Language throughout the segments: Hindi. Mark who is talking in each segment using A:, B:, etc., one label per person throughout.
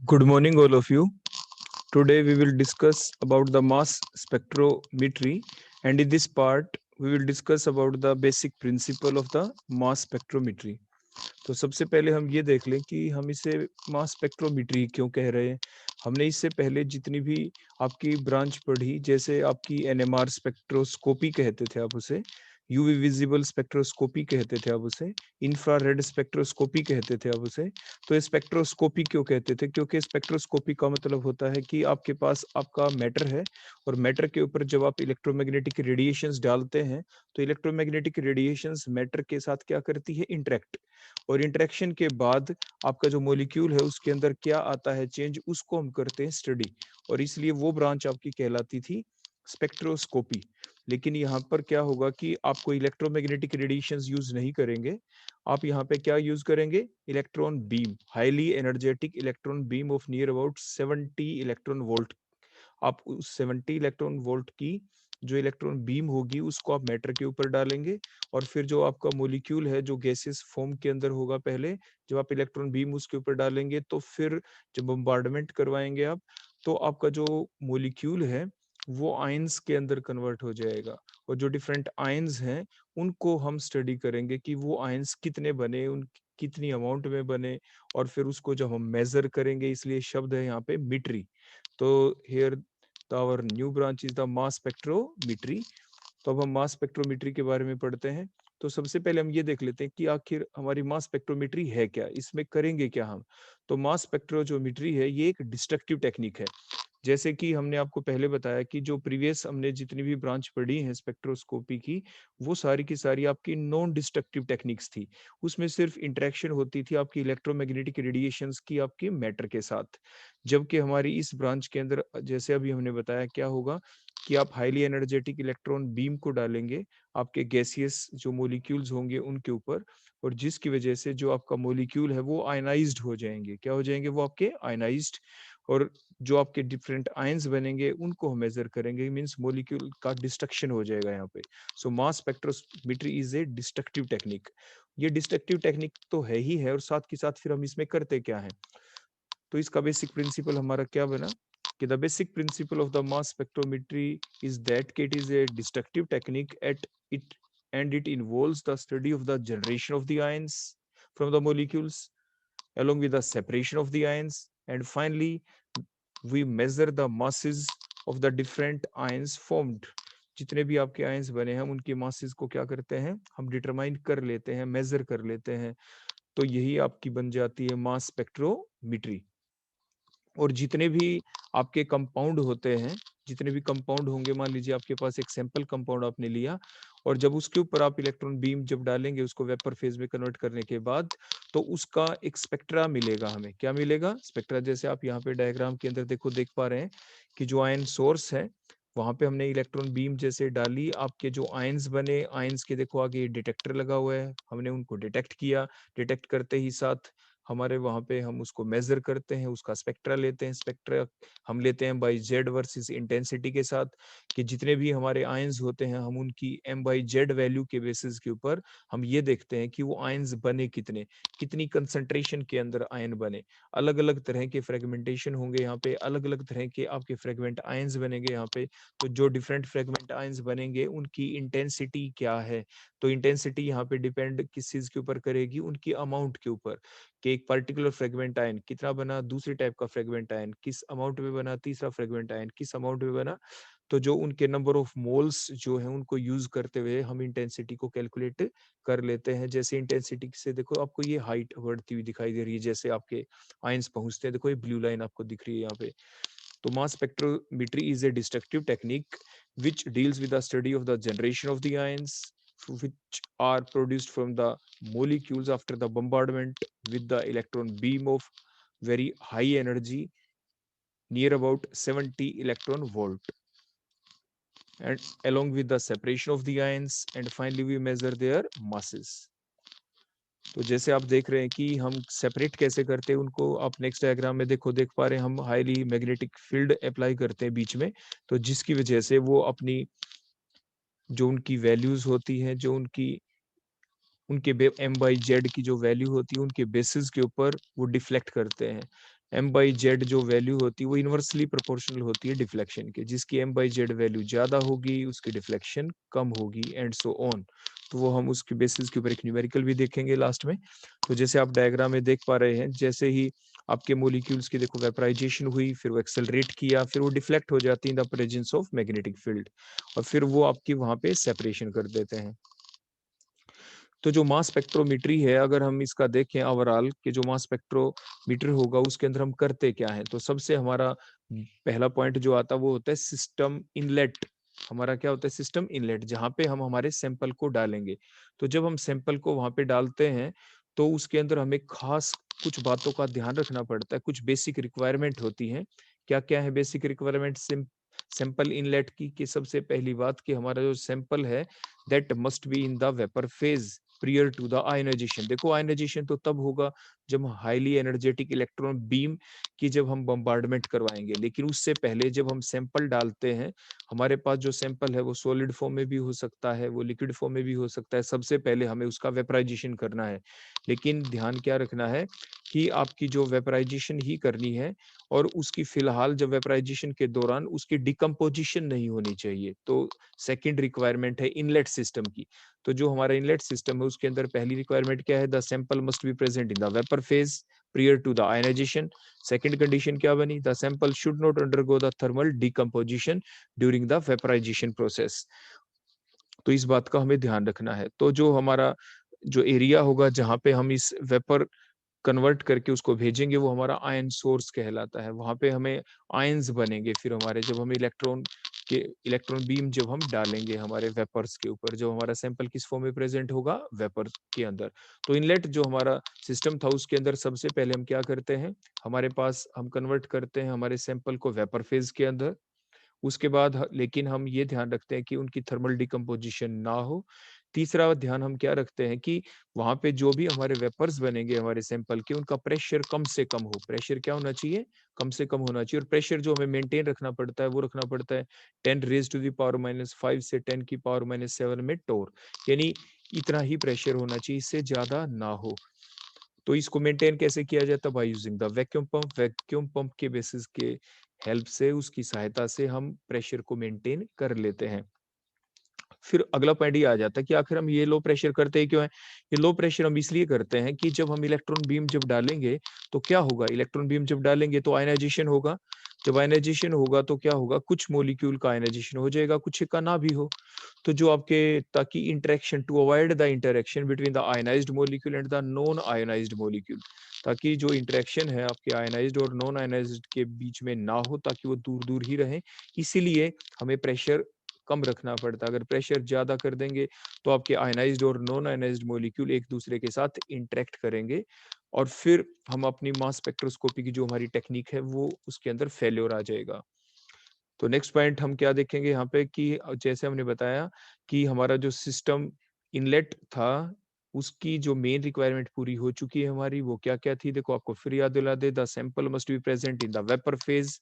A: Good morning, all of you. Today we will discuss about the mass spectrometry, and in this part we will discuss about the basic principle of the mass spectrometry. तो सबसे पहले हम ये देख लें कि हम इसे मास स्पेक्ट्रोमीट्री क्यों कह रहे हैं। हमने इससे पहले जितनी भी आपकी ब्रांच पढ़ी, जैसे आपकी एनएमआर स्पेक्ट्रोस्कोपी कहते थे आप उसे, यूवी विजिबल स्पेक्ट्रोस्कोपी कहते थे आप उसे, इंफ्रारेड स्पेक्ट्रोस्कोपी कहते थे आप उसे। तो ये स्पेक्ट्रोस्कोपी क्यों कहते थे? क्योंकि स्पेक्ट्रोस्कोपी का मतलब होता है कि आपके पास आपका मैटर है, और मैटर के ऊपर जब आप इलेक्ट्रोमैग्नेटिक रेडिएशंस डालते हैं तो इलेक्ट्रोमैग्नेटिक रेडिएशंस मैटर के साथ क्या करती है? इंटरेक्ट। और इंटरेक्शन के बाद आपका जो मॉलिक्यूल है उसके अंदर क्या आता है चेंज, उसको हम करते हैं स्टडी। और इसलिए वो ब्रांच आपकी कहलाती थी स्पेक्ट्रोस्कोपी। लेकिन यहाँ पर क्या होगा कि आपको इलेक्ट्रोमैग्नेटिक रेडिएशंस यूज नहीं करेंगे, आप यहाँ पे क्या यूज करेंगे? Electron beam, highly energetic electron beam of near about 70 electron volt. आप उस 70 इलेक्ट्रॉन वोल्ट की जो इलेक्ट्रॉन बीम होगी उसको आप मैटर के ऊपर डालेंगे, और फिर जो आपका मॉलिक्यूल है जो गैसेस फॉर्म के अंदर होगा, पहले जब आप इलेक्ट्रॉन बीम उसके ऊपर डालेंगे तो फिर जब बम्बार्डमेंट करवाएंगे आप, तो आपका जो मॉलिक्यूल है वो आयंस के अंदर कन्वर्ट हो जाएगा। और जो डिफरेंट आयंस हैं उनको हम स्टडी करेंगे कि वो आयंस कितने बने, उन कितनी अमाउंट में बने, और फिर उसको जब हम मेजर करेंगे, इसलिए शब्द है यहाँ पे मीट्री। तो here our new branch is the mass spectrometry. तो अब हम मास स्पेक्ट्रोमीट्री के बारे में पढ़ते हैं। तो सबसे पहले हम ये देख लेते हैं कि आखिर हमारी मास स्पेक्ट्रोमीट्री है क्या, इसमें करेंगे क्या हम। तो मास स्पेक्ट्रोमीट्री है, ये एक डिस्ट्रक्टिव टेक्निक है। जैसे कि हमने आपको पहले बताया कि जो प्रीवियस हमने जितनी भी ब्रांच पढ़ी है स्पेक्ट्रोस्कोपी की, वो सारी की सारी आपकी नॉन डिस्ट्रक्टिव टेक्निक्स थी। उसमें सिर्फ इंटरेक्शन होती थी आपकी इलेक्ट्रोमैग्नेटिक रेडिएशंस की आपके मैटर के साथ। जबकि हमारी इस ब्रांच के अंदर, जैसे अभी हमने बताया, क्या होगा कि आप हाईली एनर्जेटिक इलेक्ट्रॉन बीम को डालेंगे आपके गैसियस जो मॉलिक्यूल्स होंगे उनके ऊपर, और जिसकी वजह से जो आपका मॉलिक्यूल है वो आयनाइज्ड हो जाएंगे। क्या हो जाएंगे? वो आपके आयनाइज्ड। और जो आपके डिफरेंट आयंस बनेंगे उनको हम मेजर करेंगे, मींस मॉलिक्यूल का डिस्ट्रक्शन हो जाएगा यहाँ पे। So mass spectrometry is a destructive technique. ये डिस्ट्रक्टिव टेक्निक तो है ही है, और साथ के साथ फिर हम इसमें करते क्या है। तो इसका बेसिक प्रिंसिपल हमारा क्या बना कि the basic principle of the mass spectrometry is that it is a destructive technique at it, and it involves the study of the generation of the ions from the molecules along with the separation of the ions, and finally we measure the masses of the different ions formed. जितने भी आपके आयंस बने हैं उनकी मासेस को क्या करते हैं? हम डिटरमाइन कर लेते हैं, मेजर कर लेते हैं। तो यही आपकी बन जाती है मास स्पेक्ट्रोमेट्री। और जितने भी आपके कंपाउंड होते हैं, जितने भी कंपाउंड होंगे, मान लीजिए आपके पास एक सैंपल कंपाउंड आपने लिया, और जब उसके ऊपर आप इलेक्ट्रॉन बीम जब डालेंगे उसको वेपर फेज में कन्वर्ट करने के बाद, तो उसका एक स्पेक्ट्रा मिलेगा हमें। क्या मिलेगा? स्पेक्ट्रा। जैसे आप यहाँ पे डायग्राम के अंदर देखो, देख पा रहे हैं कि जो आयन सोर्स है वहां पे हमने इलेक्ट्रॉन बीम जैसे डाली, आपके जो आयंस बने, आयंस के देखो आगे डिटेक्टर लगा हुआ है, हमने उनको डिटेक्ट किया। डिटेक्ट करते ही साथ हमारे वहां पे हम उसको मेजर करते हैं, उसका स्पेक्ट्रा लेते हैं। स्पेक्ट्रा हम लेते हैं बाई जेड वर्सेस इंटेंसिटी के साथ, कि जितने भी हमारे आयंस होते हैं हम उनकी एम बाई जेड वैल्यू के बेसिस के ऊपर हम ये देखते हैं कि वो आयंस बने कितने, कितनी कंसंट्रेशन के अंदर आयन बने। अलग अलग तरह के फ्रेगमेंटेशन होंगे यहाँ पे, अलग अलग तरह के आपके फ्रेगमेंट आयंस बनेंगे यहाँ पे। तो जो डिफरेंट फ्रेगमेंट आयंस बनेंगे उनकी इंटेंसिटी क्या है? तो इंटेंसिटी यहाँ पे डिपेंड किस चीज के ऊपर करेगी? उनकी अमाउंट के ऊपर, कि एक पर्टिकुलर फ्रेगमेंट आयन कितना बना, दूसरी टाइप का फ्रेगमेंट आयन किस अमाउंट में बना, तीसरा फ्रेगमेंट आयन किस अमाउंट में बना। तो जो उनके नंबर ऑफ मोल्स जो है उनको यूज करते हुए हम इंटेंसिटी को कैलकुलेट कर लेते हैं। जैसे इंटेंसिटी से देखो आपको ये हाइट बढ़ती हुई दिखाई दे रही है, जैसे आपके आयंस पहुंचते हैं, देखो ये ब्लू लाइन आपको दिख रही है यहाँ पे। तो mass spectrometry is a destructive technique which deals with the study of the generation of the ions which are produced from the molecules after the bombardment with the electron beam of very high energy near about 70 electron volt, and along with the separation of the ions, and finally we measure their masses. तो जैसे आप देख रहे हैं कि हम सेपरेट कैसे करते हैं उनको, आप नेक्स्ट डायग्राम में देखो, देख पा रहे हैं हम हाईली मैग्नेटिक फील्ड अप्लाई करते हैं बीच में, तो जिसकी वजह से वो अपनी जो उनकी वैल्यूज होती हैं, जो उनके एम बाई जेड की जो वैल्यू होती है उनके बेसिस के ऊपर वो डिफ्लेक्ट करते हैं। m/z जो वैल्यू होती है वो इनवर्सली प्रोपोर्शनल होती है डिफ्लेक्शन के, जिसकी m/z वैल्यू ज्यादा होगी उसकी डिफ्लेक्शन कम होगी एंड सो ऑन। तो वो हम उसके बेसिस के ऊपर एक न्यूमेरिकल भी देखेंगे लास्ट में। तो जैसे आप डायग्राम में देख पा रहे हैं, जैसे ही आपके मोलिक्यूल्स की देखो वेपराइजेशन हुई, फिर वो एक्सेलरेट किया, फिर वो डिफ्लेक्ट हो जाती है in the presence of magnetic field, और फिर वो आपकी वहां पे सेपरेशन कर देते हैं। तो जो मास स्पेक्ट्रोमीट्री है, अगर हम इसका देखें ओवरऑल कि जो मास स्पेक्ट्रोमीटर होगा उसके अंदर हम करते क्या है, तो सबसे हमारा पहला पॉइंट जो आता है वो होता है सिस्टम इनलेट। हमारा क्या होता है? सिस्टम इनलेट, जहाँ पे हम हमारे सैंपल को डालेंगे। तो जब हम सैंपल को वहां पे डालते हैं तो उसके अंदर हमें खास कुछ बातों का ध्यान रखना पड़ता है, कुछ बेसिक रिक्वायरमेंट होती हैं। क्या क्या है बेसिक रिक्वायरमेंट सैंपल इनलेट की? कि सबसे पहली बात कि हमारा जो सैंपल है that must be in the vapour phase prior to the ionization. देखो आयनाइजेशन तो तब होगा जब हाईली एनर्जेटिक इलेक्ट्रॉन बीम की जब हम बम्बार्डमेंट करवाएंगे, लेकिन उससे पहले जब हम सैंपल डालते हैं, हमारे पास जो सैंपल है वो सॉलिड फॉर्म में भी हो सकता है, वो लिक्विड फॉर्म में भी हो सकता है। सबसे पहले हमें उसका वेपराइजेशन करना है, लेकिन ध्यान क्या रखना है कि आपकी जो वेपराइजेशन ही करनी है और उसकी फिलहाल जब वेपराइजेशन के दौरान उसकी डिकम्पोजिशन नहीं होनी चाहिए। तो सेकंड रिक्वायरमेंट है इनलेट सिस्टम की। तो जो हमारा इनलेट सिस्टम है उसके अंदर पहली रिक्वायरमेंट क्या है? The sample must be present in the vapour phase prior to the ionization. Second condition क्या बनी? The sample should not undergo the thermal decomposition during the vaporization process. तो इस बात का हमें ध्यान रखना है। तो जो हमारा जो एरिया होगा जहाँ पे हम इस वेपर कन्वर्ट करके उसको भेजेंगे वो हमारा आयन सोर्स कहलाता है। वहां पे हमें आयंस बनेंगे फिर हमारे, जब हम इलेक्ट्रॉन बीम जब हम डालेंगे हमारे वेपर्स के ऊपर, जो हमारा सैंपल किस फॉर्म में प्रेजेंट होगा? वेपर के अंदर। तो इनलेट जो हमारा सिस्टम था उसके अंदर सबसे पहले हम क्या करते हैं, हमारे पास हम कन्वर्ट करते हैं हमारे सैंपल को वेपर फेज के अंदर। उसके बाद लेकिन हम ये ध्यान रखते हैं कि उनकी थर्मल डिकम्पोजिशन ना हो। तीसरा ध्यान हम क्या रखते हैं कि वहां पे जो भी हमारे वेपर्स बनेंगे हमारे सैंपल के, उनका प्रेशर कम से कम हो। प्रेशर क्या होना चाहिए? कम से कम होना चाहिए। और प्रेशर जो हमें मेंटेन रखना पड़ता है वो रखना पड़ता है 10⁻⁻⁵ से 10⁻⁷ में टोर, यानी इतना ही प्रेशर होना चाहिए, इससे ज्यादा ना हो। तो इसको मेंटेन कैसे किया जाता है? By using the vacuum pump. Vacuum pump के बेसिस के हेल्प से, उसकी सहायता से हम प्रेशर को मेंटेन कर लेते हैं। फिर अगला पॉइंट ये आ जाता है कि आखिर हम ये लो प्रेशर करते हैं क्यों है? ये लो प्रेशर हम इसलिए करते हैं कि जब हम इलेक्ट्रॉन बीम जब डालेंगे तो क्या होगा? इलेक्ट्रॉन बीम जब डालेंगे तो आयनाइजेशन होगा। जब आयनाइजेशन होगा तो क्या होगा? कुछ मॉलिक्यूल का आयनाइजेशन हो जाएगा, कुछ का ना भी हो। तो जो आपके, ताकि interaction, to avoid the interaction between the ionized molecule and the non ionized molecule, ताकि जो इंटरेक्शन है आपके आयनाइज्ड और नॉन आयनाइज्ड के बीच में ना हो, ताकि वो दूर दूर ही रहे, इसीलिए हमें प्रेशर कम रखना पड़ता है। अगर प्रेशर ज्यादा कर देंगे तो आपके आयनाइज्ड और नॉन आयनाइज्ड मॉलिक्यूल एक दूसरे के साथ इंटरेक्ट करेंगे, और फिर हम अपनी मास स्पेक्ट्रोस्कोपी की जो हमारी टेक्निक है वो उसके अंदर फेल्योर आ जाएगा। तो नेक्स्ट पॉइंट हम क्या देखेंगे यहाँ पे कि जैसे हमने बताया कि हमारा जो सिस्टम इनलेट था उसकी जो मेन रिक्वायरमेंट पूरी हो चुकी है हमारी। वो क्या क्या थी? देखो आपको फिर याद दिला दे। The sample must be present in the vapour phase,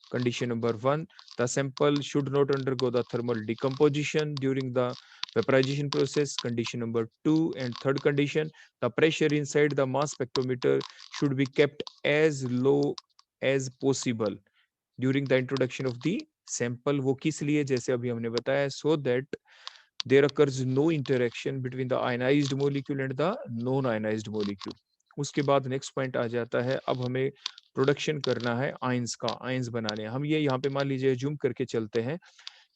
A: condition number 1. The sample should not undergo the thermal decomposition during the vaporization process, condition number 2. And third condition, the pressure inside the mass spectrometer should be kept as low as possible during the introduction of the sample. वो किस लिए? जैसे अभी हमने बताया, so that there occurs no interaction between the ionized molecule and the non ionized molecule. उसके बाद नेक्स्ट पॉइंट आ जाता है, अब हमें प्रोडक्शन करना है आयंस का, आयंस बनाने हैं। हम ये यहाँ पे मान लीजिए जूम करके चलते हैं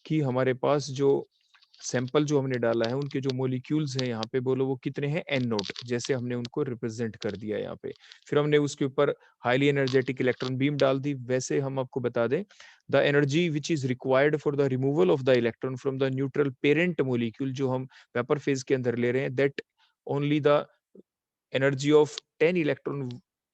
A: कि हमारे पास जो सैंपल जो हमने डाला है उनके जो मॉलिक्यूल्स हैं यहाँ पे, बोलो वो कितने हैं? एन नोट, जैसे हमने उनको रिप्रेजेंट कर दिया यहाँ पे। फिर हमने उसके ऊपर हाईली एनर्जेटिक इलेक्ट्रॉन बीम डाल दी। वैसे हम आपको बता दें, the energy which is required for the removal of the electron from the neutral parent molecule, जो हम वेपर फेज के अंदर ले रहे हैं, that only the energy of 10 electron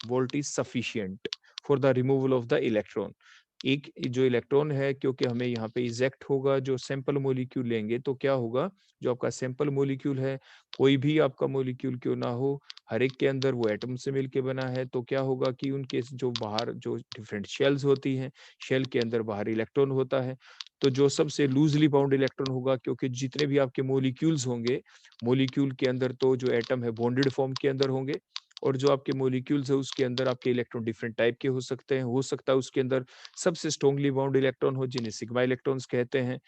A: volt is sufficient for the removal of the electron. एक जो इलेक्ट्रॉन है, क्योंकि हमें यहाँ पे इजेक्ट होगा, जो सैंपल मोलिक्यूल लेंगे तो क्या होगा, जो आपका सैंपल मोलिक्यूल है, कोई भी आपका मोलिक्यूल क्यों ना हो, हर एक के अंदर वो एटम से मिलके बना है, तो क्या होगा कि उनके जो बाहर जो डिफरेंट शेल्स होती हैं, शेल के अंदर बाहर इलेक्ट्रॉन होता है। तो जो सबसे लूजली बाउंड इलेक्ट्रॉन होगा, क्योंकि जितने भी आपके मोलिक्यूल्स होंगे, मोलिक्यूल के अंदर तो जो एटम है बॉन्डेड फॉर्म के अंदर होंगे, और जो आपके मॉलिक्यूल्स है उसके अंदर आपके इलेक्ट्रॉन डिफरेंट टाइप के हो सकते हैं। हो सकता है उसके अंदर सबसे स्ट्रांगली बाउंड इलेक्ट्रॉन हो जिन्हें सिग्मा इलेक्ट्रॉन्स कहते हैं।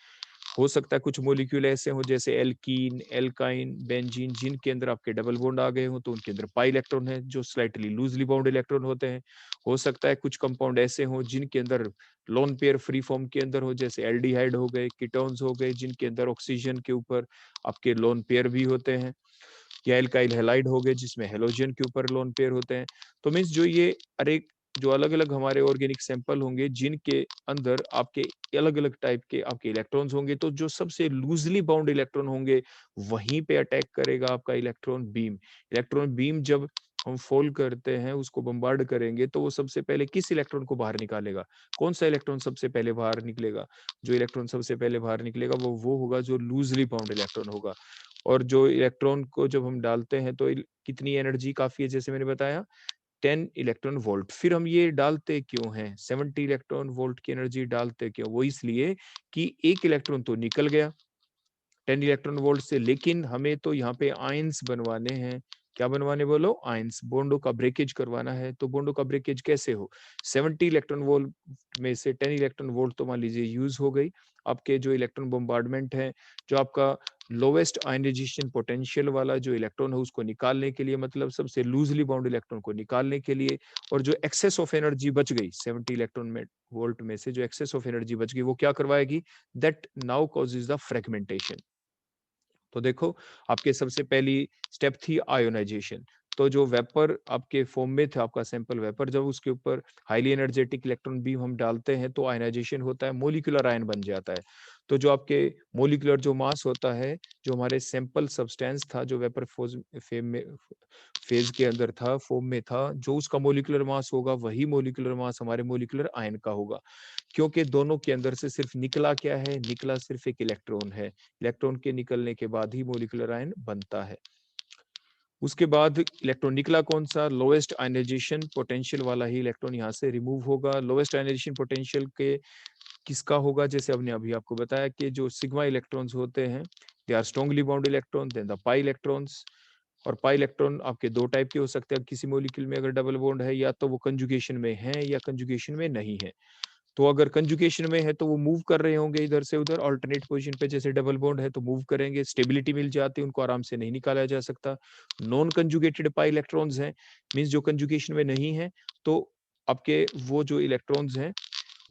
A: हो सकता है कुछ मॉलिक्यूल ऐसे हो जैसे एल्कीन, एल्काइन, बेंजीन, जिनके अंदर आपके डबल बॉन्ड आ गए हो तो उनके अंदर पाई इलेक्ट्रॉन है जो स्लाइटली लूजली बाउंड इलेक्ट्रॉन होते हैं। हो सकता है कुछ कंपाउंड ऐसे हो जिनके अंदर लोन पेयर फ्री फॉर्म के अंदर हो जैसे एल्डिहाइड हो गए, कीटोन्स हो गए जिनके अंदर ऑक्सीजन के ऊपर आपके लोन पेयर भी होते हैं, या एल्काइल हैलाइड हो गए जिसमें हेलोजन के ऊपर लोन पेयर होते हैं। तो मीन्स जो ये अरे जो अलग अलग हमारे ऑर्गेनिक सैंपल होंगे जिनके अंदर आपके अलग अलग टाइप के आपके इलेक्ट्रॉन्स होंगे, तो जो सबसे लूजली बाउंड इलेक्ट्रॉन होंगे वहीं पे अटैक करेगा आपका इलेक्ट्रॉन बीम। इलेक्ट्रॉन बीम जब हम फॉल करते हैं उसको बम्बार्ड करेंगे तो वो सबसे पहले किस इलेक्ट्रॉन को बाहर निकालेगा? कौन सा इलेक्ट्रॉन सबसे पहले बाहर निकलेगा? जो इलेक्ट्रॉन सबसे पहले बाहर निकलेगा वो होगा जो लूजली बाउंड इलेक्ट्रॉन होगा। और जो इलेक्ट्रॉन को जब हम डालते हैं तो कितनी एनर्जी काफी है जैसे मैंने बताया 10 इलेक्ट्रॉन वोल्ट। फिर हम ये डालते क्यों हैं 70 इलेक्ट्रॉन वोल्ट की एनर्जी डालते क्यों? वो इसलिए कि एक इलेक्ट्रॉन तो निकल गया 10 इलेक्ट्रॉन वोल्ट से, लेकिन हमें तो यहाँ पे आयंस बनवाने हैं। क्या बनवाने बोलो? आयंस, बॉन्डों का ब्रेकेज करवाना है। तो बॉन्डों का ब्रेकेज कैसे हो? 70 इलेक्ट्रॉन वोल्ट में से 10 इलेक्ट्रॉन वोल्ट तो मान लीजिए यूज हो गई। आपके जो इलेक्ट्रॉन बम्बार्डमेंट है, जो आपका लोवेस्ट आयनाइजेशन पोटेंशियल वाला जो इलेक्ट्रॉन है उसको निकालने के लिए, मतलब सबसे लूजली बाउंड इलेक्ट्रॉन को निकालने के लिए, और जो एक्सेस ऑफ एनर्जी बच गई 70 इलेक्ट्रॉन में वोल्ट में से जो एक्सेस ऑफ एनर्जी बच गई वो क्या करवाएगी? That now causes the fragmentation. तो देखो आपके सबसे पहली स्टेप थी आयोनाइजेशन। तो जो वेपर आपके फॉर्म में था आपका सैंपल वेपर, जब उसके ऊपर हाईली एनर्जेटिक इलेक्ट्रॉन बीम हम डालते हैं तो आयनाइजेशन होता है, मोलिकुलर आयन बन जाता है। तो जो आपके मोलिकुलर जो मास होता है, जो हमारे सैंपल सब्सटेंस था जो वेपर फेज के अंदर था, फॉर्म में था, जो उसका मोलिकुलर मास होगा वही मोलिकुलर मास हमारे मोलिकुलर आयन का होगा। क्योंकि दोनों के अंदर से सिर्फ निकला क्या है? निकला सिर्फ एक इलेक्ट्रॉन है। इलेक्ट्रॉन के निकलने के बाद ही मोलिकुलर आयन बनता है। उसके बाद इलेक्ट्रॉन निकला कौन सा? लोएस्ट आयनाइजेशन पोटेंशियल वाला ही इलेक्ट्रॉन यहाँ से रिमूव होगा। लोएस्ट आयनाइजेशन पोटेंशियल के किसका होगा? जैसे हमने अभी आपको बताया कि जो सिग्मा इलेक्ट्रॉन्स होते हैं they are strongly bound electron, then the pi electrons. और पाई इलेक्ट्रॉन आपके दो टाइप के हो सकते हैं किसी मॉलिक्यूल में अगर डबल बॉन्ड है, या तो वो कंजुगेशन में है या कंजुगेशन में नहीं है। तो अगर कंजुगेशन में है तो वो मूव कर रहे होंगे इधर से उधर अल्टरनेट पोजीशन पे, जैसे डबल बॉन्ड है तो मूव करेंगे, स्टेबिलिटी मिल जाती है, उनको आराम से नहीं निकाला जा सकता। नॉन कंजुगेटेड पाई इलेक्ट्रॉन्स हैं, मींस जो कंजुगेशन में नहीं है, तो आपके वो जो इलेक्ट्रॉन्स हैं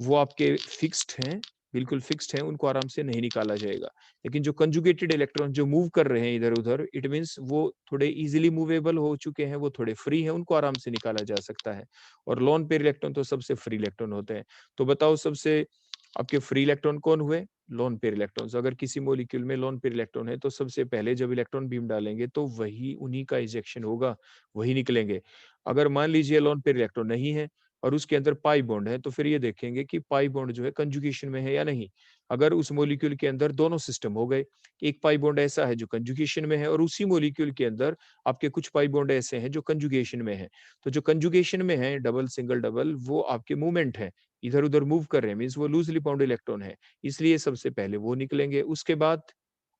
A: वो आपके फिक्स्ड हैं, बिल्कुल फिक्स्ड हैं, उनको आराम से नहीं निकाला जाएगा। लेकिन जो कंजुगेटेड इलेक्ट्रॉन जो मूव कर रहे हैं इधर उधर, इट मींस वो थोड़े इजीली मूवेबल हो चुके हैं, वो थोड़े फ्री हैं, उनको आराम से निकाला जा सकता है। और लोन पेयर इलेक्ट्रॉन तो सबसे फ्री इलेक्ट्रॉन होते हैं। तो बताओ सबसे आपके फ्री इलेक्ट्रॉन कौन हुए? Lone pair electrons. अगर किसी मॉलिक्यूल में लोन पेयर इलेक्ट्रॉन है तो सबसे पहले जब इलेक्ट्रॉन बीम डालेंगे तो वही उन्हीं का इजेक्शन होगा, वही निकलेंगे। अगर मान लीजिए लोन पेयर इलेक्ट्रॉन नहीं है और उसके अंदर पाई बॉन्ड है, तो फिर ये देखेंगे कि पाई बॉन्ड जो है कंजुगेशन में है या नहीं। अगर उस मॉलिक्यूल के अंदर दोनों सिस्टम हो गए, एक पाई बॉन्ड ऐसा है जो कंजुगेशन में है और उसी मॉलिक्यूल के अंदर आपके कुछ पाई बॉन्ड ऐसे हैं जो कंजुगेशन में है। तो जो कंजुगेशन में है डबल सिंगल डबल, वो आपके मूवमेंट है, इधर उधर मूव कर रहे हैं, मीन्स वो लूजली बाउंड इलेक्ट्रॉन है, इसलिए सबसे पहले वो निकलेंगे। उसके बाद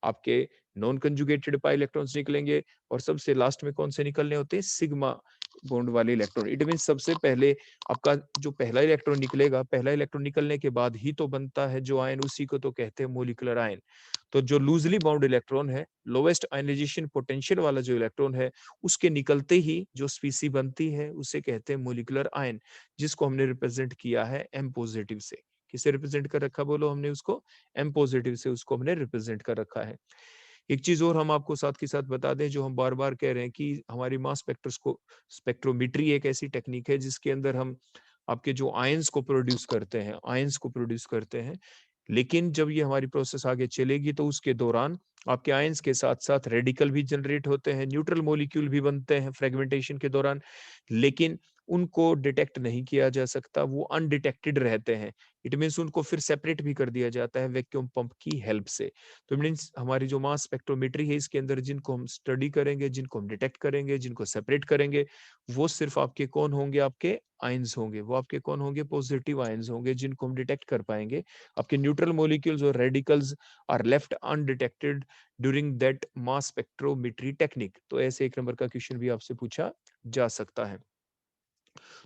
A: आपके नॉन कंजुगेटेड पाई इलेक्ट्रॉन्स निकलेंगे, और सबसे लास्ट में कौन से निकलने होते हैं? सिग्मा बॉन्ड वाले इलेक्ट्रॉन। इट मीन सबसे पहले आपका जो पहला इलेक्ट्रॉन निकलेगा, पहला इलेक्ट्रॉन निकलने के बाद ही तो बनता है जो आयन, उसी को तो कहते हैं मोलिकुलर आयन। तो जो लूजली बाउंड इलेक्ट्रॉन है, लोवेस्ट आयनाइजेशन पोटेंशियल वाला जो इलेक्ट्रॉन है, उसके निकलते ही जो स्पीसी बनती है उसे कहते हैं मोलिकुलर आयन, जिसको हमने रिप्रेजेंट किया है एम पॉजिटिव से। किसे रिप्रेजेंट कर रखा बोलो हमने उसको? एम पॉजिटिव से उसको हमने रिप्रेजेंट कर रखा है। एक चीज और हम आपको साथ के साथ बता दें, जो हम बार बार कह रहे हैं कि हमारी मास स्पेक्ट्रोमेट्री एक ऐसी टेक्निक है जिसके अंदर हम आपके जो आयंस को प्रोड्यूस करते हैं, आयंस को प्रोड्यूस करते हैं। लेकिन जब ये हमारी प्रोसेस आगे चलेगी तो उसके दौरान आपके आयंस के साथ साथ रेडिकल भी जनरेट होते हैं, न्यूट्रल मॉलिक्यूल भी बनते हैं फ्रेगमेंटेशन के दौरान, लेकिन उनको डिटेक्ट नहीं किया जा सकता, वो अनडिटेक्टेड रहते हैं। इट मीन्स उनको फिर सेपरेट भी कर दिया जाता है वैक्यूम पंप की हेल्प से। तो मीन्स हमारी जो मास स्पेक्ट्रोमेट्री है इसके अंदर जिनको हम स्टडी करेंगे, जिनको हम डिटेक्ट करेंगे, जिनको सेपरेट करेंगे, वो सिर्फ आपके कौन होंगे? आपके आयंस होंगे। वो आपके कौन होंगे? पॉजिटिव आयंस होंगे, जिनको हम डिटेक्ट कर पाएंगे। आपके न्यूट्रल मॉलिक्यूल्स और radicals are left undetected during that mass spectrometry technique. तो ऐसे एक नंबर का क्वेश्चन भी आपसे पूछा जा सकता है।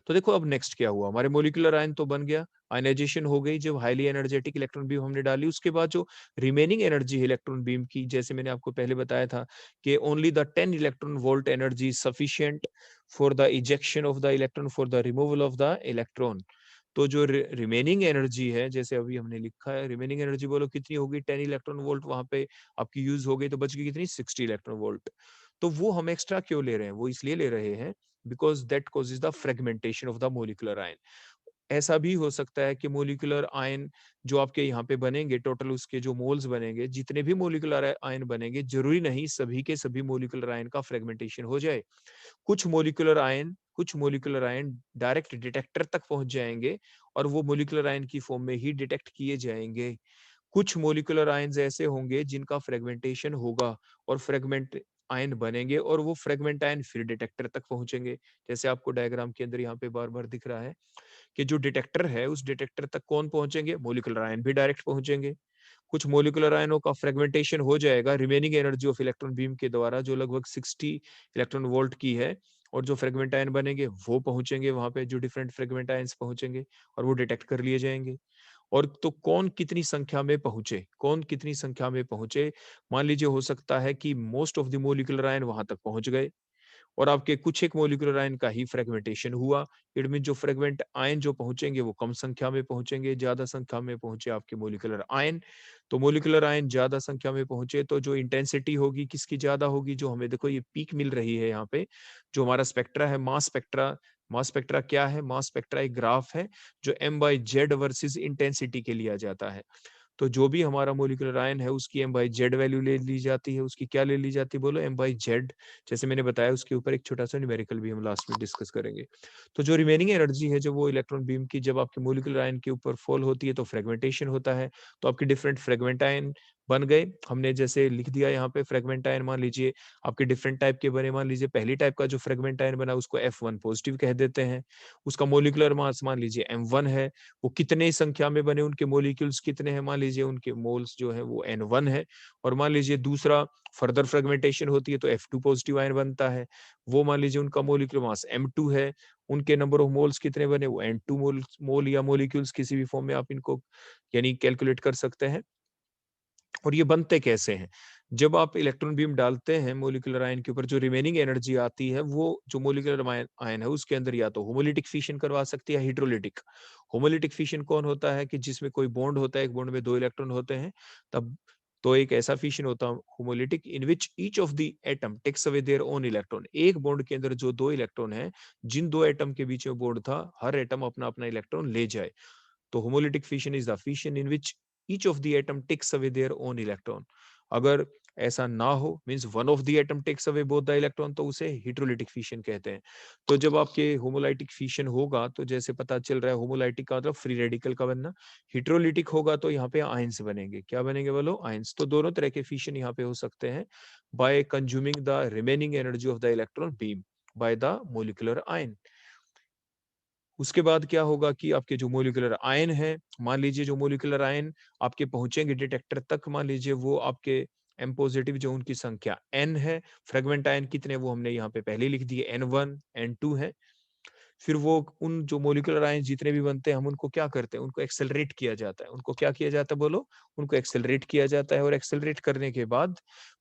A: तो देखो अब नेक्स्ट क्या हुआ, हमारे मोलिकुलर आयन तो बन गया, आयनाइजेशन हो गई, जब हाईली एनर्जेटिक इलेक्ट्रॉन बीम हमने डाली, उसके बाद जो रिमेनिंग एनर्जी है इलेक्ट्रॉन बीम की, जैसे मैंने आपको पहले बताया था कि only the 10 electron volt energy sufficient for the ejection of the electron for the removal of the electron. तो जो रिमेनिंग एनर्जी है, जैसे अभी हमने लिखा है, रिमेनिंग एनर्जी बोलो कितनी होगी, 10 इलेक्ट्रॉन वोल्ट वहां पे आपकी यूज हो गई, तो बच गई कितनी, 60 इलेक्ट्रॉन वोल्ट। तो वो हम एक्स्ट्रा क्यों ले रहे हैं, वो इसलिए ले रहे हैं because that causes the fragmentation of the molecular ion. ऐसा भी हो सकता है कि मोलिकुलर आयन जो आपके यहाँ पे बनेंगे, टोटल उसके जो मोल्स बनेंगे, जितने भी मोलिकुलर आयन बनेंगे, जरूरी नहीं सभी के सभी मोलिकुलर आयन का फ्रेगमेंटेशन हो जाए। कुछ मोलिकुलर आयन डायरेक्ट डिटेक्टर तक पहुंच जाएंगे और वो मोलिकुलर आयन की फॉर्म में ही डिटेक्ट किए जाएंगे। कुछ मोलिकुलर आयन्स ऐसे होंगे जिनका फ्रेगमेंटेशन होगा और फ्रेगमेंट आयन बनेंगे और वो फ्रेगमेंट आयन फिर डिटेक्टर तक पहुंचेंगे। जैसे आपको डायग्राम के अंदर यहाँ पे बार बार दिख रहा है कि जो डिटेक्टर है, उस डिटेक्टर तक कौन पहुंचेंगे, मोलिकुलर आयन भी डायरेक्ट पहुंचेंगे। कुछ मोलिकुलर आयनों का फ्रेगमेंटेशन हो जाएगा remaining energy of electron beam के द्वारा, जो लगभग 60 इलेक्ट्रॉन वोल्ट की है, और जो फ्रेगमेंट आयन बनेंगे वो पहुंचेंगे वहां पे, जो डिफरेंट फ्रेगमेंट आयन्स पहुंचेंगे और वो डिटेक्ट कर लिए जाएंगे। और तो कौन कितनी संख्या में पहुंचे, कौन कितनी संख्या में पहुंचे, मान लीजिए हो सकता है कि most of the molecular ion वहां तक पहुंच गए और आपके कुछ एक मोलिकुलर आयन का ही फ्रेगमेंटेशन हुआ। इट मीन जो फ्रेगमेंट आयन जो पहुंचेंगे वो कम संख्या में पहुंचेंगे, ज्यादा संख्या में पहुंचे आपके मोलिकुलर आयन। तो मोलिकुलर आयन ज्यादा संख्या में पहुंचे तो जो इंटेंसिटी होगी किसकी ज्यादा होगी, जो हमें देखो ये पीक मिल रही है यहाँ पे, जो हमारा स्पेक्ट्रा है, मास स्पेक्ट्रा। मास स्पेक्ट्रा क्या है, मास स्पेक्ट्रा एक ग्राफ है जो m/z वर्सेस इंटेंसिटी के लिया जाता है। तो जो भी हमारा मोलिकुलर आयन है उसकी m/z वैल्यू ले ली जाती है, उसकी क्या ले ली जाती है बोलो, m/z। जैसे मैंने बताया उसके ऊपर एक छोटा सा न्यूमेरिकल भी हम लास्ट में डिस्कस करेंगे। तो जो रिमेनिंग एनर्जी है, जो वो इलेक्ट्रॉन बीम की जब आपके मोलिकुलर आयन के ऊपर फॉल होती है तो फ्रेगमेंटेशन होता है, तो आपके डिफरेंट फ्रेगमेंट आयन बन गए। हमने जैसे लिख दिया यहाँ पे फ्रेगमेंट आयन, मान लीजिए आपके डिफरेंट टाइप के बने। मान लीजिए पहली टाइप का जो फ्रेगमेंट आयन बना उसको F1 पॉजिटिव कह देते हैं, उसका मोलिकुलर मास मान लीजिए m1 है। वो कितने संख्या में बने, उनके मोलिक्यूल्स कितने हैं, मान लीजिए उनके मोल्स जो है वो n1 है। और मान लीजिए दूसरा फर्दर फ्रेगमेंटेशन होती है तो F2 पॉजिटिव आयन बनता है, वो मान लीजिए उनका मोलिकुलर मास m2 है। उनके नंबर ऑफ मोल्स कितने बने, वो n2 मोल या मोलिक्यूल्स, किसी भी फॉर्म में आप इनको यानी कैलकुलेट कर सकते हैं। और ये बनते कैसे हैं, जब आप इलेक्ट्रॉन बीम डालते हैं मोलिकुलर आयन के ऊपर, जो रिमेनिंग एनर्जी आती है वो जो मोलिकुलर आयन है उसके अंदर या तो होमोलिटिक फिशन करवा सकती है, हाइड्रोलिटिक। होमोलिटिक फिशन कौन होता है कि जिसमें कोई बॉन्ड होता है, एक बॉन्ड में 2 इलेक्ट्रॉन होते हैं, तब तो एक ऐसा फिशन होता है homolytic in which each of the atom takes away their own electron. एक बॉन्ड के अंदर जो 2 इलेक्ट्रॉन है, जिन 2 एटम के बीच में बॉन्ड था, हर एटम अपना अपना इलेक्ट्रॉन ले जाए। तो homolytic fission is the fission in which each of the atom takes away their own electron. अगर ऐसा ना हो, means one of the atom takes away both the electron, तो उसे हेटेरोलिटिक फिशन कहते हैं। तो जब आपके होमोलाइटिक फिशन होगा, तो जैसे पता चल रहा है होमोलाइटिक का मतलब फ्री रेडिकल का बनना, हेटेरोलिटिक होगा तो यहाँ पे आयंस बनेंगे। क्या बनेंगे बोलो, आयंस। तो दोनों तरह के फिशन यहाँ पे हो सकते हैं bye consuming the remaining energy of the electron beam by the molecular ion. उसके बाद क्या होगा कि आपके जो मोलिकुलर आयन है, मान लीजिए जो मोलिकुलर आयन आपके पहुंचेंगे डिटेक्टर तक, मान लीजिए वो आपके एम पॉजिटिव जो उनकी संख्या n है, फ्रेगमेंट आयन कितने वो हमने यहाँ पे पहले लिख दिए, n1 n2 है। फिर वो उन जो मोलिकुलर आयन जितने भी बनते हैं, हम उनको क्या करते हैं, उनको एक्सेलरेट किया जाता है। उनको क्या किया जाता है बोलो, उनको एक्सेलरेट किया जाता है। और एक्सेलरेट करने के बाद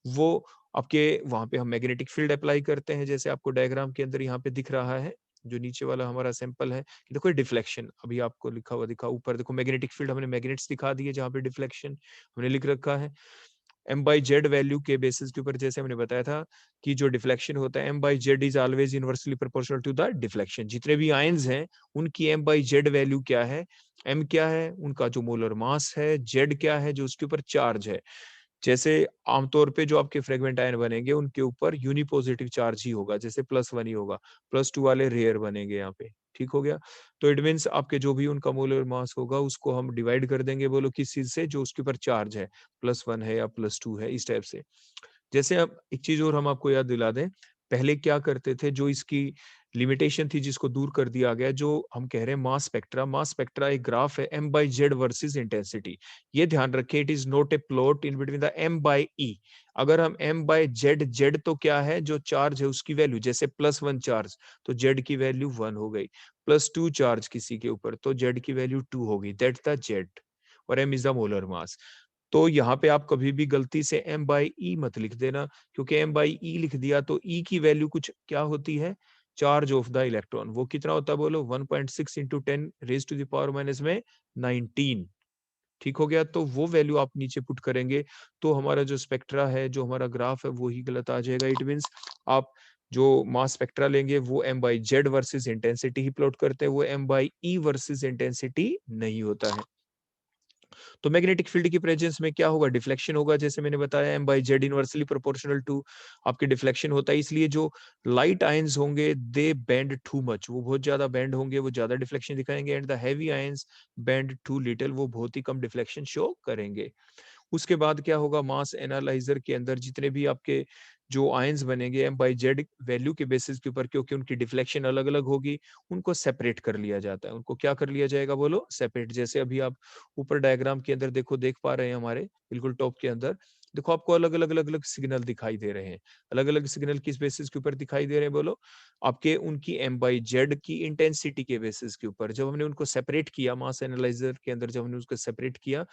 A: वो आपके वहां पे हम मैग्नेटिक फील्ड अप्लाई करते हैं, जैसे आपको डायग्राम के अंदर यहाँ पे दिख रहा है, जो नीचे वाला हमारा सैंपल है कि देखो डिफ्लेक्शन अभी आपको लिखा हुआ दिखा, ऊपर देखो मैग्नेटिक फील्ड हमने मैग्नेट्स दिखा दिए, जहाँ पे डिफ्लेक्शन हमने लिख रखा है m/z वैल्यू के बेसिस के ऊपर। जैसे हमने बताया था कि जो डिफ्लेक्शन होता है m/z is always inversely proportional to the deflection. जितने भी आयंस हैं उनकी m/z वैल्यू क्या है, m क्या है उनका जो मोलर मास है, z क्या है जो उसके ऊपर चार्ज है। जैसे आमतौर पे जो आपके फ्रेगमेंट आयन बनेंगे उनके ऊपर यूनिपॉजिटिव चार्ज ही होगा, जैसे +1 ही होगा, +2 वाले रेयर बनेंगे यहाँ पे। ठीक हो गया। तो इट मीन्स आपके जो भी उनका मोलर मास होगा उसको हम डिवाइड कर देंगे बोलो किस चीज से, जो उसके ऊपर चार्ज है, +1 है या +2 है, इस टाइप से। जैसे अब एक चीज और हम आपको याद दिला दें, पहले क्या करते थे, जो इसकी लिमिटेशन थी जिसको दूर कर दिया गया, जो हम कह रहे हैं मास स्पेक्ट्रा। मास स्पेक्ट्रा एक ग्राफ है m/z वर्सेस इंटेंसिटी। ये ध्यान रखें, it is not a plot in between the m/e। अगर हम m/z, z तो क्या है, जो चार्ज है उसकी वैल्यू, जैसे +1 चार्ज तो z की वैल्यू 1 हो गई, +2 चार्ज किसी के ऊपर तो z की वैल्यू 2 होगी, दैट द z, और m is the molar mass. तो यहाँ पे आप कभी भी गलती से m/e मत लिख देना, क्योंकि m/e लिख दिया तो e की वैल्यू कुछ क्या होती है, चार्ज ऑफ द इलेक्ट्रॉन, वो कितना होता है बोलो, 1.6 × 10⁻⁻19। ठीक हो गया, तो वो वैल्यू आप नीचे पुट करेंगे तो हमारा जो स्पेक्ट्रा है, जो हमारा ग्राफ है, वो ही गलत आ जाएगा। इट मीन्स आप जो मास स्पेक्ट्रा लेंगे वो m/z वर्सेस इंटेंसिटी ही प्लॉट करते हैं, वो m/e वर्सेस इंटेंसिटी नहीं होता है। तो मैग्नेटिक फील्ड की प्रेजेंस में क्या होगा, डिफ्लेक्शन होगा, जैसे मैंने बताया m/z इनवर्सली प्रोपोर्शनल टू आपके डिफ्लेक्शन होता है, इसलिए जो लाइट आयंस होंगे दे बेंड टू मच, वो बहुत ज्यादा बेंड होंगे, वो ज्यादा डिफ्लेक्शन दिखाएंगे, and the heavy ions bend too little, वो बहुत ही कम डिफ्लेक्शन शो करेंगे। उसके बाद क्या होगा, मास एनालाइजर के अंदर जितने भी आपके जो आयंस बनेंगे m/z वैल्यू के बेसिस के ऊपर, क्योंकि उनकी डिफ्लेक्शन अलग अलग होगी, उनको सेपरेट कर लिया जाता है। उनको क्या कर लिया जाएगा बोलो, सेपरेट। जैसे अभी आप ऊपर डायग्राम के अंदर देखो, देख पा रहे हैं हमारे बिल्कुल टॉप के अंदर, देखो आपको अलग अलग अलग अलग सिग्नल दिखाई दे रहे हैं। अलग अलग सिग्नल किस बेसिस के ऊपर दिखाई दे रहे हैं बोलो, आपके उनकी m/z की इंटेंसिटी के बेसिस के ऊपर। जब हमने उनको सेपरेट किया मास एनालाइजर के अंदर, जब हमने उसको सेपरेट किया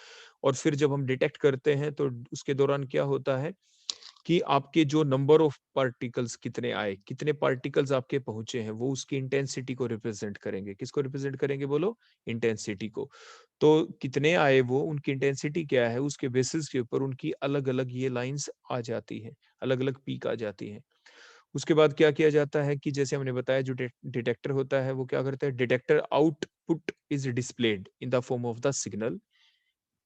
A: और फिर जब हम डिटेक्ट करते हैं तो उसके दौरान क्या होता है कि आपके जो नंबर ऑफ पार्टिकल्स कितने आए, कितने पार्टिकल्स आपके पहुंचे हैं, वो उसकी इंटेंसिटी को रिप्रेजेंट करेंगे। किसको रिप्रेजेंट करेंगे बोलो, इंटेंसिटी को। तो कितने आए वो, उनकी इंटेंसिटी क्या है, उसके बेसिस के ऊपर उनकी अलग अलग ये लाइंस आ जाती है, अलग अलग पीक आ जाती है। उसके बाद क्या किया जाता है कि जैसे हमने बताया, जो डिटेक्टर होता है वो क्या करता है, detector output is displayed in the form of the signal,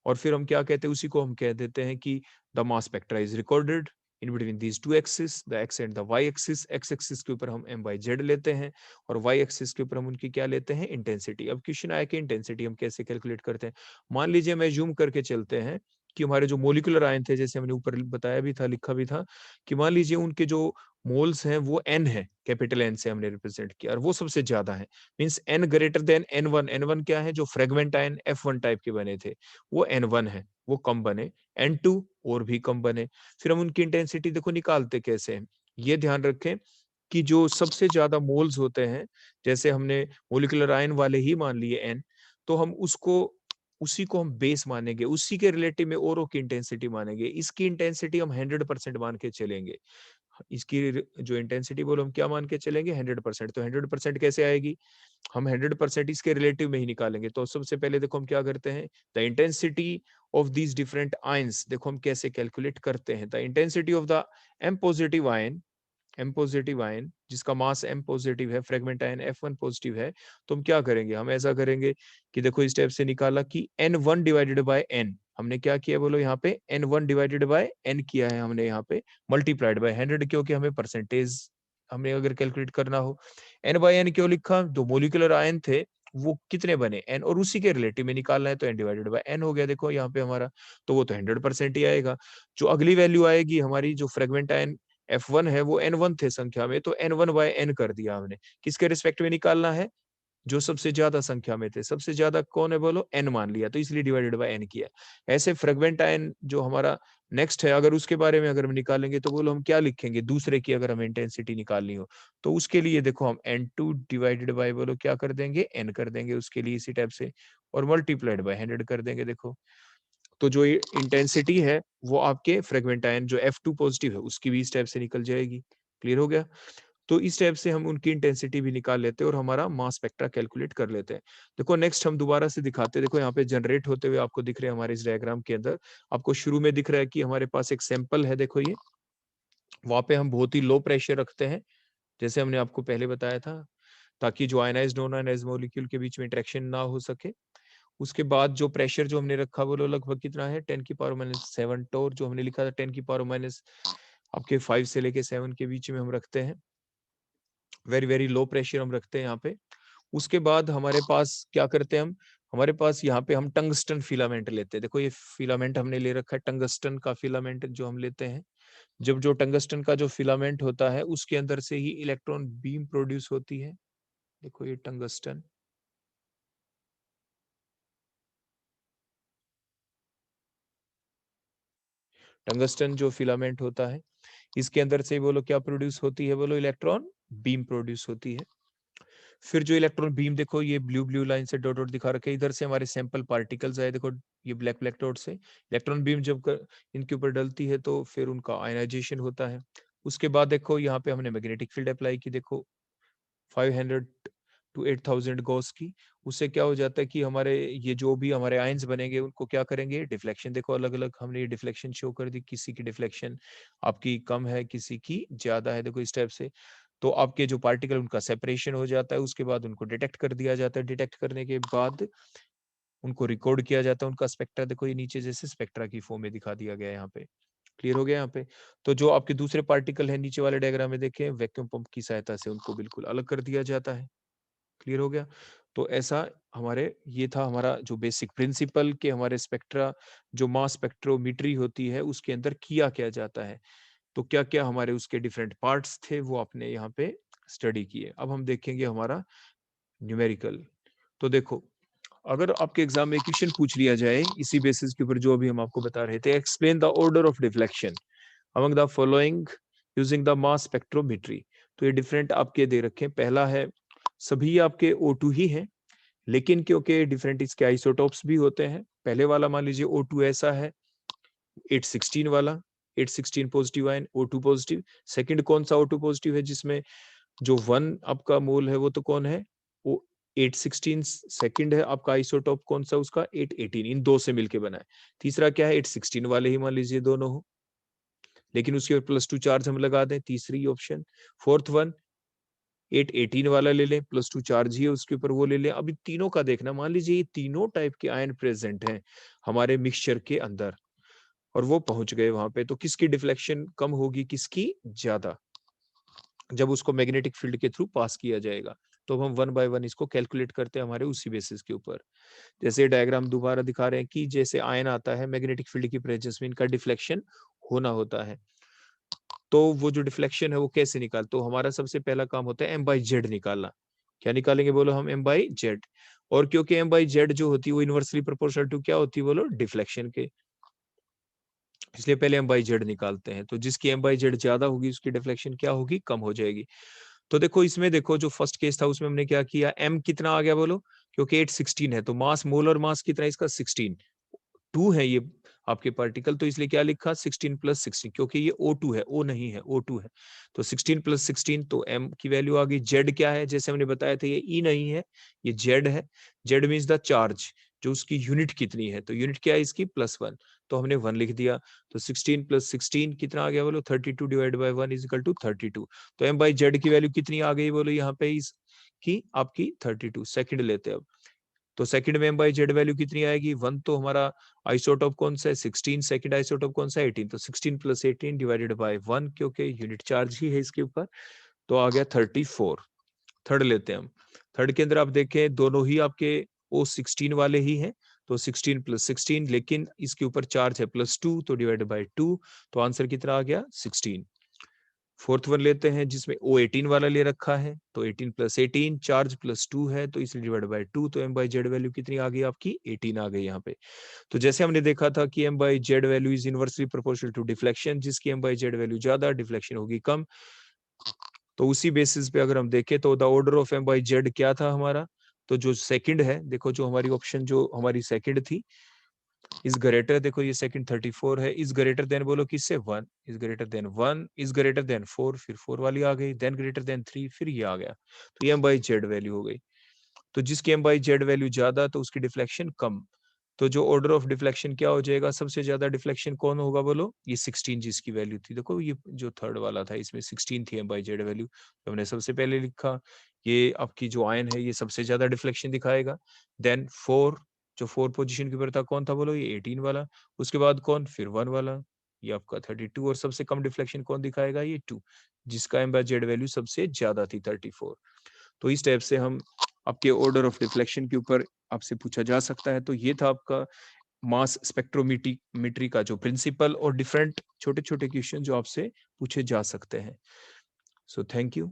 A: और फिर हम क्या कहते हैं, उसी को हम कह देते हैं कि the mass spectra is recorded in between these two axis, the X and the Y axis. X axis के ऊपर हम m/z लेते हैं और वाई एक्सिस के ऊपर हम उनकी क्या लेते हैं, इंटेंसिटी। अब क्वेश्चन आया कि इंटेंसिटी हम कैसे कैलकुलेट करते हैं। मान लीजिए मैं जूम करके चलते हैं कि हमारे जो मोलिकुलर आयन थे, जैसे हमने ऊपर बताया भी था, लिखा भी था, कि मान लीजिए उनके जो मोल्स हैं वो n है, कैपिटल N से हमने रिप्रेजेंट किया, और वो सबसे ज्यादा है, means n greater than n1। n1 क्या है, जो फ्रेगमेंट आयन f1 टाइप के बने थे वो n1 है, वो कम बने, n2 और भी कम बने। फिर हम उनकी इंटेंसिटी देखो निकालते कैसे हैं, ये ध्यान रखें कि जो सबसे ज्यादा मोल्स होते हैं, जैसे हमने मोलिकुलर आयन वाले ही मान लिए n, तो हम उसको उसी को हम बेस मानेंगे, उसी के रिलेटिव में औरों की इंटेंसिटी मानेंगे। इसकी इंटेंसिटी हम 100% मान के चलेंगे। इसकी जो इंटेंसिटी बोलो हम क्या मान के चलेंगे, 100%। तो 100% कैसे आएगी, हम 100% इसके रिलेटिव में ही निकालेंगे। तो सबसे पहले देखो हम क्या करते हैं, the intensity of these different ions, देखो हम कैसे कैलकुलेट करते हैं। The intensity of the M positive ion, M positive ion जिसका मास एम पॉजिटिव है, फ्रेगमेंट आयन F1 पॉजिटिव है, तो हम क्या करेंगे, हम ऐसा करेंगे कि देखो इस टाइप से निकाला कि N1 डिवाइडेड बाय N, हमने क्या किया बोलो, यहाँ पे N1 डिवाइडेड बाय N किया है हमने, यहाँ पे मल्टीप्लाइड बाय 100, क्योंकि हमें परसेंटेज हमें अगर कैलकुलेट करना हो। N/N क्यों लिखा, जो मोलिकुलर आयन थे वो कितने बने, N, और उसी के रिलेटिव में निकालना है, तो N डिवाइडेड बाय N हो गया देखो यहाँ पे हमारा, तो वो तो 100% ही आएगा। जो अगली वैल्यू आएगी हमारी, जो फ्रेगमेंट आयन F1 है वो N1 थे संख्या में, तो N1/N कर दिया हमने। किसके रिस्पेक्ट में निकालना है, जो सबसे ज्यादा संख्या में थे। सबसे ज्यादा कौन है बोलो, N मान लिया, तो इसलिए डिवाइडेड बाय N किया। ऐसे फ्रेगमेंट आयन जो हमारा नेक्स्ट है, अगर उसके बारे में अगर हम निकालेंगे तो बोलो हम क्या लिखेंगे, दूसरे की अगर हमें इंटेंसिटी निकालनी हो, तो उसके लिए देखो हम N2 डिवाइडेड बाय बोलो क्या कर देंगे, N कर देंगे उसके लिए इसी टाइप से, और मल्टीप्लाइड बाय 100 कर देंगे। देखो तो जो इंटेंसिटी है वो आपके फ्रेगमेंट आयन जो F2 पॉजिटिव है उसकी भी इस टाइप से निकल जाएगी। क्लियर हो गया। तो इस टाइप से हम उनकी इंटेंसिटी भी निकाल लेते हैं और हमारा मास स्पेक्ट्रा कैलकुलेट कर लेते हैं। देखो नेक्स्ट हम दोबारा से दिखाते हैं, देखो यहाँ पे जनरेट होते हुए आपको दिख रहे हैं हमारे इस डायग्राम के अंदर। आपको शुरू में दिख रहा है कि हमारे पास एक सैंपल है, देखो ये, वहां पे हम बहुत ही लो प्रेशर रखते हैं, जैसे हमने आपको पहले बताया था, ताकि जो आयनाइज्ड नॉन आयनाइज्ड मॉलिक्यूल के बीच में इंटरेक्शन ना हो सके। उसके बाद जो प्रेशर जो हमने रखा वो लगभग कितना है, 10⁻⁷ टोर, जो हमने लिखा था 10⁻, आपके 5 से लेके 7 के बीच में हम रखते हैं। वेरी वेरी लो प्रेशर हम रखते हैं यहाँ पे। उसके बाद हमारे पास क्या करते हैं हम, हमारे पास यहाँ पे हम टंगस्टन फिलामेंट लेते हैं। देखो ये फिलामेंट हमने ले रखा है, टंगस्टन का फिलामेंट जो हम लेते हैं। जब जो टंगस्टन का जो फिलामेंट होता है उसके अंदर से ही इलेक्ट्रॉन बीम प्रोड्यूस होती है। देखो ये टंगस्टन, टंगस्टन जो फिलामेंट होता है, इसके अंदर से बोलो क्या प्रोड्यूस होती है, बोलो इलेक्ट्रॉन बीम प्रोड्यूस होती है। फिर जो इलेक्ट्रॉन बीम देखो ये ब्लू लाइन से डॉट डॉट दिखा रखे हैं, इधर से हमारे सैंपल पार्टिकल्स आए, देखो ये ब्लैक डॉट से इलेक्ट्रॉन बीम जब इनके ऊपर डलती है तो फिर उनका आयनाइजेशन होता है। उसके बाद देखो यहाँ पे हमने मैग्नेटिक फील्ड अप्लाई की, देखो 500 to 8000 गॉस की। उससे क्या हो जाता है कि हमारे ये जो भी हमारे आयंस बनेंगे उनको क्या करेंगे, डिफ्लेक्शन देखो अलग अलग हमने ये डिफ्लेक्शन शो कर दी, किसी की डिफ्लेक्शन आपकी कम है, किसी की ज्यादा है, देखो इस टाइप से। तो आपके जो पार्टिकल उनका सेपरेशन हो जाता है, उसके बाद उनको डिटेक्ट कर दिया जाता है, डिटेक्ट करने के बाद उनको रिकॉर्ड किया जाता है, उनका स्पेक्ट्रा देखो ये नीचे जैसे स्पेक्ट्रा की फॉर्म में दिखा दिया गया है यहाँ पे। क्लियर हो गया यहाँ पे। तो जो आपके दूसरे पार्टिकल है नीचे वाले डायग्राम में देखें, वैक्यूम पंप की सहायता से उनको बिल्कुल अलग कर दिया जाता है। क्लियर हो गया। तो ऐसा हमारे ये था हमारा जो बेसिक प्रिंसिपल के हमारे स्पेक्ट्रा जो मास स्पेक्ट्रोमीट्री होती है उसके अंदर किया क्या जाता है। तो क्या क्या हमारे उसके डिफरेंट पार्ट्स थे वो आपने यहाँ पे स्टडी किए। अब हम देखेंगे हमारा न्यूमेरिकल। तो देखो अगर आपके एग्जाम में क्वेश्चन पूछ लिया जाए इसी बेसिस के ऊपर जो अभी हम आपको बता रहे थे, explain the order of deflection among the following using the mass spectrometry. तो ये डिफरेंट आपके दे रखे हैं। पहला है सभी आपके O2 ही हैं, लेकिन क्योंकि डिफरेंट इसके आइसोटोप्स भी होते हैं। पहले वाला मान लीजिए O2 ऐसा है 816 वाला, 816 positive ion O2 positive. Second कौन सा O2 पॉजिटिव है जिसमें जो 1 आपका मोल है वो तो कौन है, वो 816। सेकंड है आपका आइसोटोप कौन सा उसका 818, इन दो से मिलके बना है। तीसरा क्या है 816 वाले ही मान लीजिए दोनों हो, लेकिन उसके ऊपर +2 चार्ज हम लगा दें, तीसरी ऑप्शन। फोर्थ वन 818 वाला ले लें, +2 चार्ज ही है उसके ऊपर वो ले लें। अभी तीनों का देखना, मान लीजिए ये तीनों टाइप के आयन प्रेजेंट हैं हमारे मिक्सचर के अंदर और वो पहुंच गए वहां पे, तो किसकी डिफ्लेक्शन कम होगी किसकी ज्यादा, जब उसको मैग्नेटिक फील्ड के थ्रू पास किया जाएगा। तो हम 1 बाय 1 इसको कैलकुलेट करते हैं हमारे उसी बेसिस के ऊपर। जैसे डायग्राम दोबारा दिखा रहे हैं कि जैसे आयन आता है मैग्नेटिक फील्ड की प्रेजेंस में इनका डिफ्लेक्शन होना होता है। तो वो जो डिफ्लेक्शन है वो कैसे निकाल, तो हमारा सबसे पहला काम होता है m/z निकालना। क्या निकालेंगे बोलो हम m/z। और क्योंकि m/z जो होती है वो इनवर्सली प्रोपोर्शनल टू क्या होती है बोलो डिफ्लेक्शन के, इसलिए पहले m/z निकालते हैं। तो जिसकी m/z ज्यादा होगी उसकी डिफ्लेक्शन क्या होगी, कम हो जाएगी। तो देखो इसमें देखो जो फर्स्ट केस था उसमें हमने क्या किया, m कितना आ गया बोलो, क्योंकि 816 है तो मास मोलर मास कितना है इसका 16, 2 है ये आपके पार्टिकल, तो इसलिए क्या लिखा 16 + 16, क्योंकि ये O2 है, O नहीं है, O2 है। तो 16 + 16 तो m की वैल्यू आ गई। z क्या है, जैसे हमने बताया था ये E नहीं है, ये z है। z मीन्स द चार्ज, जो उसकी यूनिट कितनी है, तो यूनिट क्या है इसकी +1, तो हमने 1 लिख दिया। तो 16 + 16 कितना आ गया बोलो, 32 / 1 = 32। तो m/z की वैल्यू कितनी आ गई बोलो यहाँ पे इसकी आपकी 32। सेकंड लेते हैं अब, तो सेकंड में m/z वैल्यू कितनी आएगी, 1 तो हमारा आइसोटोप कौन सा है 16, सेकंड आइसोटोप कौन सा है 18, तो 16 + 18 / 1 क्योंकि यूनिट चार्ज ही है इसके ऊपर, तो आ गया 34। थर्ड लेते हैं हम, थर्ड के अंदर आप देखें दोनों ही आपके O16 वाले ही हैं, तो 16 + 16, लेकिन इसके ऊपर चार्ज है +2 तो /2, तो आंसर कितना आ गया 16। फोर्थ वन लेते हैं जिसमें O18 वाला ले रखा है, तो 18 + 18 चार्ज +2 है तो इसलिए /2, तो m/z वैल्यू कितनी आ गई आपकी 18 आ गई यहाँ पे। तो जैसे हमने देखा था कि m/z value is inversely proportional to deflection, जिसकी m/z वैल्यू ज्यादा डिफ्लेक्शन होगी कम। तो उसी बेसिस पे अगर हम देखें तो द ऑर्डर ऑफ m/z क्या था हमारा, तो जो सेकंड है देखो, जो हमारी ऑप्शन जो हमारी सेकंड थी इज ग्रेटर, देखो ये सेकंड 34 है, इज ग्रेटर देन बोलो किससे 1, is greater than 1, is greater than 4, फिर 4 वाली आ गई, देन ग्रेटर देन 3, फिर ये आ गया, तो ये m/z वैल्यू हो गई। तो जिसकी m/z वैल्यू ज्यादा तो उसकी डिफ्लेक्शन कम। तो जो ऑर्डर ऑफ डिफ्लेक्शन क्या हो जाएगा, सबसे ज्यादा डिफ्लेक्शन कौन होगा बोलो, ये 16 जिसकी वैल्यू थी, देखो ये जो थर्ड वाला था इसमें 16 थी m/z वैल्यू, तो हमने सबसे पहले लिखा ये आपकी जो आयन है ये सबसे ज्यादा डिफ्लेक्शन दिखाएगा। देन 4, जो 4 पोजीशन के ऊपर था कौन था बोलो, ये 18 वाला। उसके बाद कौन, फिर 1 वाला, ये आपका 32, और सबसे कम डिफ्लेक्शन कौन दिखाएगा, ये 2, जिसका m/z वैल्यू सबसे ज्यादा थी 34। तो इस टाइप से हम आपके ऑर्डर ऑफ डिफ्लेक्शन के ऊपर आपसे पूछा जा सकता है। तो ये था आपका मास स्पेक्ट्रोमीट्री का जो प्रिंसिपल और डिफरेंट छोटे छोटे क्वेश्चन जो आपसे पूछे जा सकते हैं। So thank you.